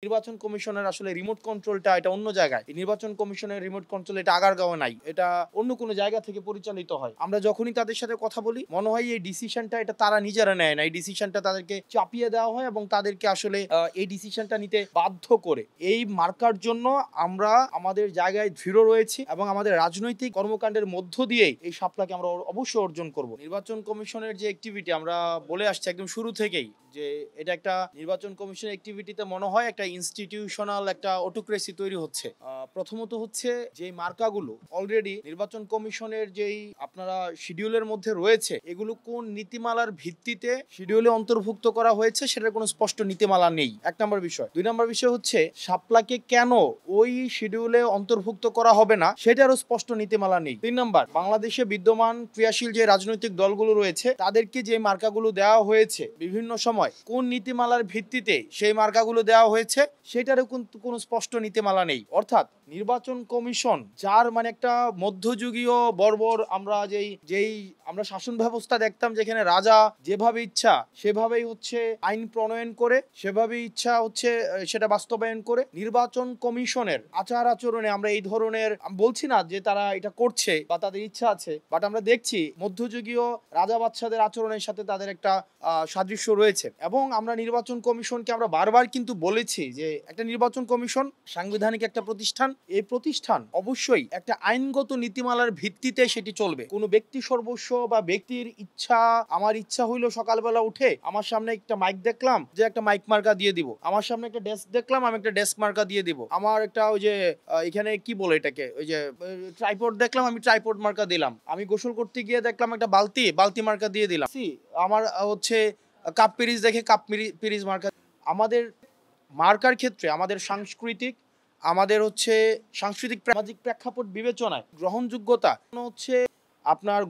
নির্বাচন কমিশনের আসলে রিমোট কন্ট্রোলটা এটা অন্য জায়গায়। এই নির্বাচন কমিশনের রিমোট কন্ট্রোল এটা আগারগাঁওয়ে নাই। এটা অন্য কোনো জায়গা থেকে পরিচালিত হয়। আমরা যখনই তাদের সাথে কথা বলি মনে হয় এই ডিসিশনটা এটা তারা নিজেরা নেয় না। এই ডিসিশনটা তাদেরকে চাপিয়ে দেওয়া হয় এবং তাদেরকে আসলে এই ডিসিশনটা নিতে বাধ্য করে। এই মার্কার জন্য আমরা আমাদের জায়গায় দৃঢ় রয়েছি এবং আমাদের রাজনৈতিক কর্মকাণ্ডের মধ্য দিয়েই এই সাফল্যকে আমরা অবশ্যই অর্জন করব। নির্বাচন কমিশনের যে অ্যাক্টিভিটি আমরা বলে আসছি একদম শুরু থেকেই যে এটা একটা নির্বাচন কমিশনের অ্যাক্টিভিটিতে মনে হয় একটা ইনস্টিটিউশনাল একটা অটোক্রেসি তৈরি হচ্ছে। প্রথমত হচ্ছে যে মার্কাগুলো অলরেডি নির্বাচন কমিশনের যেই আপনারা শিডিউলের মধ্যে রয়েছে এগুলো কোন নীতিমালার ভিত্তিতে শিডিউলে অন্তর্ভুক্ত করা হয়েছে সেটার কোনো স্পষ্ট নীতিমালা নেই, এক নম্বর বিষয়। দুই নম্বর বিষয় হচ্ছে শাপলাকে কেন ওই শিডিউলে অন্তর্ভুক্ত করা হবে না সেটারও স্পষ্ট নীতিমালা নেই। তিন নম্বর, বাংলাদেশে বিদ্যমান ক্রিয়াশীল যে রাজনৈতিক দলগুলো রয়েছে তাদেরকে যে মার্কাগুলো দেওয়া হয়েছে বিভিন্ন সময় কোন নীতিমালার ভিত্তিতে সেই মার্কাগুলো দেওয়া হয়েছে সেটারও কিন্তু কোনো স্পষ্ট নীতিমালা নেই। অর্থাৎ নির্বাচন কমিশন যার মানে একটা মধ্যযুগীয় বর্বর আমরা যেই আমরা শাসন ব্যবস্থা দেখতাম যেখানে রাজা যেভাবে ইচ্ছা সেভাবেই হচ্ছে আইন প্রণয়ন করে, সেভাবেই ইচ্ছা হচ্ছে সেটা বাস্তবায়ন করে। নির্বাচন কমিশনের আচার আচরণে আমরা এই ধরনের, বলছি না যে তারা এটা করছে বা তাদের ইচ্ছা আছে, বাট আমরা দেখছি মধ্যযুগীয় রাজা বাদশাদের আচরণের সাথে তাদের একটা সাদৃশ্য রয়েছে। এবং আমরা নির্বাচন কমিশনকে আমরা বারবার কিন্তু বলেছি যে একটা নির্বাচন কমিশন সাংবিধানিক একটা প্রতিষ্ঠান, এই প্রতিষ্ঠান অবশ্যই একটা আইনগত নীতিমালার ভিত্তিতে সেটি চলবে। কোনো ব্যক্তি সর্বস্ব বা ব্যক্তির ইচ্ছা, আমার ইচ্ছা হইলো সকালবেলা উঠে আমার সামনে একটা মাইক দেখলাম যে একটা মাইক মার্কা দিয়ে দিব, আমার সামনে একটা ডেস্ক দেখলাম আমি একটা ডেস্ক মার্কা দিয়ে দিব, আমার একটা ওই যে এখানে কি বলে এটাকে ওই যে ট্রাইপড দেখলাম আমি ট্রাইপড মার্কা দিলাম, আমি গোসল করতে গিয়ে দেখলাম একটা বালতি মার্কা দিয়ে দিলাম, আমার হচ্ছে কাপ পিরিজ দেখে কাপ পিরিজ মার্কা। আমাদের মার্কার ক্ষেত্রে আমাদের আমাদের হচ্ছে সাংস্কৃতিক সামাজিক প্রেক্ষাপট বিবেচনায় গ্রহণযোগ্যতা হচ্ছে আপনার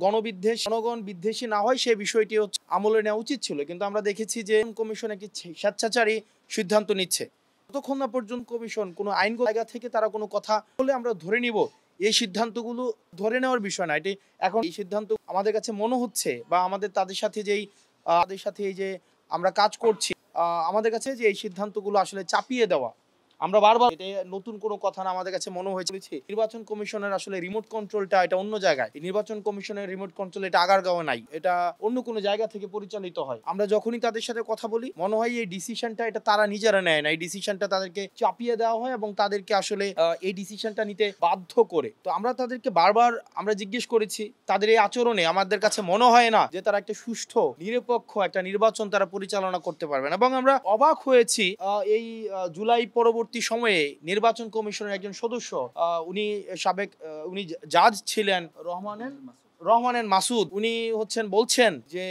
জনগণ বিদ্বেষী না হয় সেই বিষয়টি হচ্ছে আমলে নেওয়া উচিত ছিল। কিন্তু আমরা দেখেছি যে কমিশন একটি স্বেচ্ছাচারী সিদ্ধান্ত নিচ্ছে। যতক্ষণ না পর্যন্ত কমিশন কোনো আইনগত জায়গা থেকে তারা কোনো কথা বলে আমরা ধরে নিব এই সিদ্ধান্তগুলো ধরে নেওয়ার বিষয় না। এটি এখন এই সিদ্ধান্ত আমাদের কাছে মনে হচ্ছে বা আমাদের তাদের সাথে এই যে আমরা কাজ করছি আমাদের কাছে যে এই সিদ্ধান্তগুলো আসলে চাপিয়ে দেওয়া, আমরা বারবার এটা নতুন কোনো কথা না, আমাদের কাছে মনে হয়েছে নির্বাচন কমিশনের আসলে রিমোট কন্ট্রোলটা এটা অন্য জায়গায়। নির্বাচন কমিশনের রিমোট কন্ট্রোল এটা আগারগাঁওয়ে নাই, এটা অন্য কোনো জায়গা থেকে পরিচালিত হয়। আমরা যখনই তাদের সাথে কথা বলি মনে হয় এই ডিসিশনটা এটা তারা নিজেরা নেয় না, এই ডিসিশনটা তাদেরকে চাপিয়ে দেওয়া হয় এবং তাদেরকে আসলে এই ডিসিশনটা নিতে বাধ্য করে। তো আমরা তাদেরকে বারবার আমরা জিজ্ঞেস করেছি, তাদের এই আচরণে আমাদের কাছে মনে হয় না যে তারা একটা সুষ্ঠু নিরপেক্ষ একটা নির্বাচন তারা পরিচালনা করতে পারবেন। এবং আমরা অবাক হয়েছি এই জুলাই পরবর্তী সময়ে নির্বাচন কমিশনের একজন সদস্য, উনি সাবেক উনি জাজ ছিলেন রহমানের মাসুদ, উনি বলছেন যে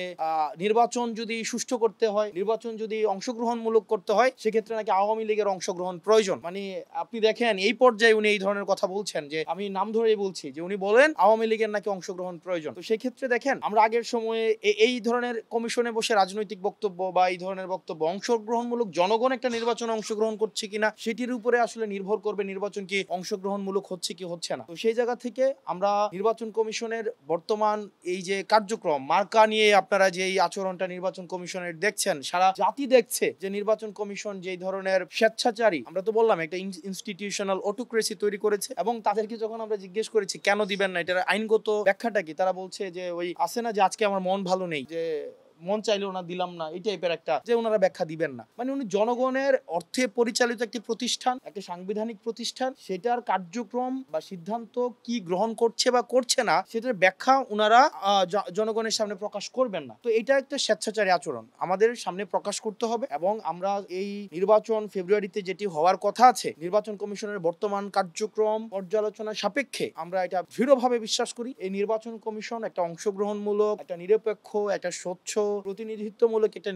নির্বাচন যদি সুষ্ঠু করতে হয়, নির্বাচন যদি অংশগ্রহণমূলক করতে হয় সেক্ষেত্রে নাকি আওয়ামী লীগের অংশগ্রহণ প্রয়োজন। মানে আপনি দেখেন এই পর্যায়ে উনি এই ধরনের কথা বলছেন, যে আমি নাম ধরেই বলছি যে উনি বলেন আওয়ামী লীগের নাকি অংশগ্রহণ প্রয়োজন। তো সেই ক্ষেত্রে দেখেন আমরা আগের সময়ে এই ধরনের কমিশনে বসে রাজনৈতিক বক্তব্য বা এই ধরনের বক্তব্য অংশগ্রহণমূলক, জনগণ একটা নির্বাচনে অংশগ্রহণ করছে কিনা সেটির উপরে আসলে নির্ভর করবে নির্বাচন কি অংশগ্রহণমূলক হচ্ছে কি হচ্ছে না। তো সেই জায়গা থেকে আমরা নির্বাচন কমিশনের বর্তমান এই যে কার্যক্রম মার্কা নিয়ে আপনারা যে এই আচরণটা নির্বাচন কমিশনের দেখছেন, সারা জাতি দেখছে যে নির্বাচন কমিশন যে ধরনের স্বেচ্ছাচারী, আমরা তো বললাম একটা ইনস্টিটিউশনাল অটোক্রেসি তৈরি করেছে। এবং তাদেরকে যখন আমরা জিজ্ঞেস করেছি কেন দিবেন না, এটার আইনগত ব্যাখ্যাটা কি, তারা বলছে যে ওই আছে না যে আজকে আমার মন ভালো নেই, যে মন চাইলে ওনা দিলাম না, এই টাইপের একটা, যে ওনারা ব্যাখ্যা দিবেন না। মানে উনি জনগণের অর্থে পরিচালিত একটি প্রতিষ্ঠান, একটা সাংবিধানিক প্রতিষ্ঠান, সেটার কার্যক্রম বা সিদ্ধান্ত কি গ্রহণ করছে বা করছে না সেটার ব্যাখ্যা ওনারা জনগণের সামনে প্রকাশ করবেন না। তো এটা একটা স্বেচ্ছাচারী আচরণ আমাদের সামনে প্রকাশ করতে হবে। এবং আমরা এই নির্বাচন ফেব্রুয়ারিতে যেটি হওয়ার কথা আছে, নির্বাচন কমিশনের বর্তমান কার্যক্রম পর্যালোচনা সাপেক্ষে আমরা এটা দৃঢ়ভাবে বিশ্বাস করি এই নির্বাচন কমিশন একটা অংশগ্রহণমূলক, একটা নিরপেক্ষ, একটা স্বচ্ছ, প্রতিনিধিত্বমূলক একটা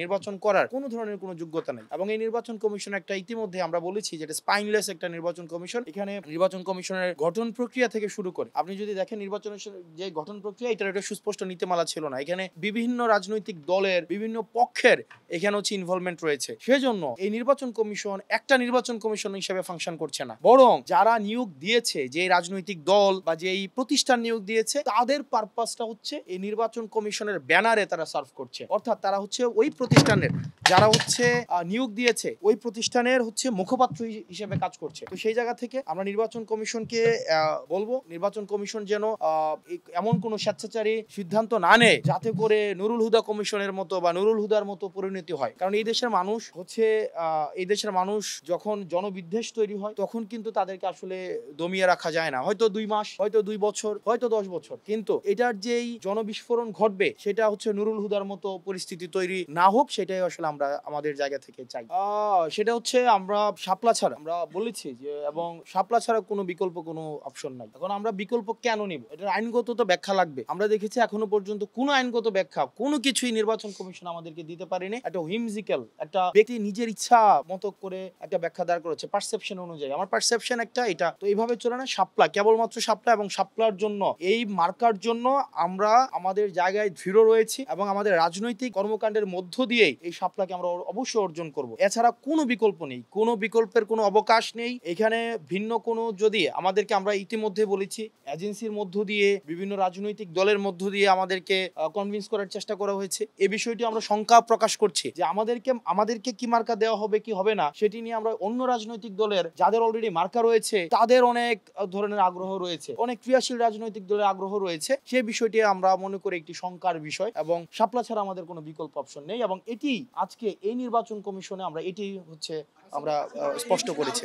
নির্বাচন করার কোন ধরনের কোনো যোগ্যতা নেই। এবং এই নির্বাচন কমিশন একটা ইতিমধ্যে আমরা বলেছি যে এটা স্পাইনলেস একটা নির্বাচন কমিশন। এখানে নির্বাচন কমিশনের গঠন প্রক্রিয়া থেকে শুরু করে আপনি যদি দেখেন নির্বাচনের যে গঠন প্রক্রিয়া, এটার একটা সুস্পষ্ট নীতিমালা ছিল না। এখানে বিভিন্ন রাজনৈতিক দলের বিভিন্ন পক্ষের এখানে ইনভলভমেন্ট রয়েছে। সেজন্য এই নির্বাচন কমিশন একটা নির্বাচন কমিশন হিসেবে ফাংশন করছে না, বরং যারা নিয়োগ দিয়েছে, যে রাজনৈতিক দল বা যেই প্রতিষ্ঠান নিয়োগ দিয়েছে, তাদের পারপাসটা হচ্ছে এই নির্বাচন কমিশনের প্রতিষ্ঠানের ব্যানারে তারা সার্ভ করছে, অর্থাৎ তারা হচ্ছে ওই প্রতিষ্ঠানের যারা হচ্ছে নিয়োগ দিয়েছে ওই প্রতিষ্ঠানের হচ্ছে মুখপাত্র হিসেবে কাজ করছে। তো সেই জায়গা থেকে আমরা নির্বাচন কমিশনকে বলবো, নির্বাচন কমিশন যেন এমন কোনো স্বেচ্ছাচারী সিদ্ধান্ত না নেয় যাতে করে নুরুল হুদা কমিশনের মতো বা নুরুল হুদার মতো পরিণতি হয়। কারণ এই দেশের মানুষ হচ্ছে এই দেশের মানুষ যখন জনবিদ্বেষ তৈরি হয় তখন কিন্তু তাদেরকে আসলে দমিয়ে রাখা যায় না, হয়তো 2 মাস, হয়তো 2 বছর, হয়তো 10 বছর, কিন্তু এটার যেই জনবিস্ফোরণ ঘটবে সেটা হচ্ছে নুরুল হুদার মতো পরিস্থিতি তৈরি না হোক, সেটাই আসলে আমরা আমাদের জায়গা থেকে চাই। সেটা হচ্ছে আমরা শাপলা ছাড়া, আমরা বলেছি যে, এবং শাপলা ছাড়া কোনো বিকল্প কোনো অপশন নাই। এখন আমরা বিকল্প কেন নিব, এটার আইনগত তো ব্যাখ্যা লাগবে। আমরা দেখেছি এখনো পর্যন্ত কোনো আইনগত ব্যাখ্যা কোনো কিছুই নির্বাচন কমিশন আমাদেরকে দিতে পারেনি। একটা হুইমজিক্যাল, একটা ব্যক্তি নিজের ইচ্ছা মতো করে একটা ব্যাখ্যা দাঁড় করেছে পারসেপশন অনুযায়ী। আমার পারসেপশন একটা, এটা তো এইভাবে চলে না। শাপলা কেবলমাত্র শাপলা, এবং শাপলার জন্য, এই মার্কার জন্য আমরা আমাদের জায়গায় দৃঢ় রয়েছি এবং আমাদের রাজনৈতিক কর্মকাণ্ডের মধ্য দিয়েই এই শাপলাকে আমরা অবশ্যই অর্জন করব। এছাড়া কোনো বিকল্প নেই, কোনো বিকল্পের কোনো অবকাশ নেই এখানে। ভিন্ন কোনো, যদি আমাদেরকে, আমরা ইতিমধ্যে বলেছি, এজেন্সির মধ্য দিয়ে, বিভিন্ন রাজনৈতিক দলের মধ্য দিয়ে আমাদেরকে কনভিন্স করার চেষ্টা করা হয়েছে। এই বিষয়টি আমরা শঙ্কা প্রকাশ করছি যে আমাদেরকে কি মার্কা দেওয়া হবে কি হবে না সেটি নিয়ে আমরা অন্য রাজনৈতিক দলের যাদের অলরেডি মার্কা রয়েছে তাদের অনেক ধরনের আগ্রহ রয়েছে, অনেক ক্রিয়াশীল রাজনৈতিক দলের আগ্রহ রয়েছে। সেই বিষয়টি আমরা মনে করি একটি শঙ্কার বিষয়, এবং শাপলা ছাড়া আমাদের কোনো বিকল্প অপশন নেই। এবং এটি আজকে এই নির্বাচন কমিশনে আমরা এটি হচ্ছে আমরা স্পষ্ট করেছি।